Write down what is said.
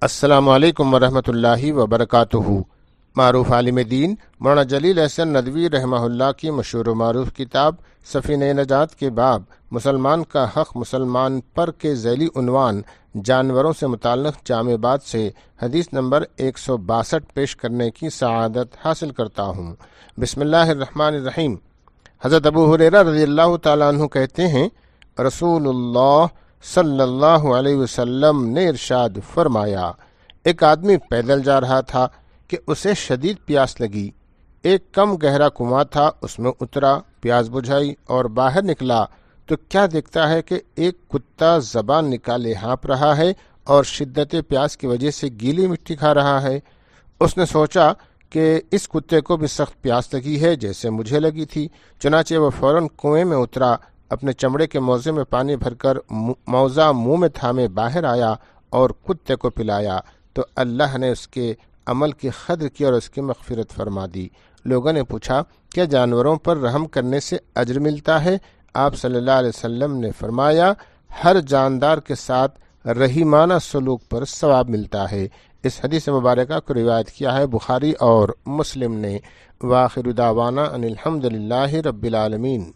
السلام علیکم ورحمۃ اللہ وبرکاتہ۔ معروف عالم دین مولانا جلیل احسن ندوی رحمہ اللہ کی مشہور و معروف کتاب سفینہ نجات کے باب مسلمان کا حق مسلمان پر کے ذیلی عنوان جانوروں سے متعلق جامع بات سے حدیث نمبر 162 پیش کرنے کی سعادت حاصل کرتا ہوں۔ بسم اللہ الرحمن الرحیم۔ حضرت ابو ہریرہ رضی اللہ تعالیٰ عنہ کہتے ہیں، رسول اللہ صلی اللہ علیہ وسلم نے ارشاد فرمایا، ایک آدمی پیدل جا رہا تھا کہ اسے شدید پیاس لگی۔ ایک کم گہرا کنواں تھا، اس میں اترا، پیاس بجھائی اور باہر نکلا تو کیا دیکھتا ہے کہ ایک کتا زبان نکالے ہانپ رہا ہے اور شدت پیاس کی وجہ سے گیلی مٹی کھا رہا ہے۔ اس نے سوچا کہ اس کتے کو بھی سخت پیاس لگی ہے جیسے مجھے لگی تھی، چنانچہ وہ فوراً کنویں میں اترا، اپنے چمڑے کے موزے میں پانی بھر کر موزہ منہ میں تھامے باہر آیا اور کتے کو پلایا تو اللہ نے اس کے عمل کی قدر کی اور اس کی مغفرت فرما دی۔ لوگوں نے پوچھا، کیا جانوروں پر رحم کرنے سے اجر ملتا ہے؟ آپ صلی اللہ علیہ وسلم نے فرمایا، ہر جاندار کے ساتھ رحیمانہ سلوک پر ثواب ملتا ہے۔ اس حدیث مبارکہ کو روایت کیا ہے بخاری اور مسلم نے۔ وآخر دعوانا ان الحمد للہ رب العالمین۔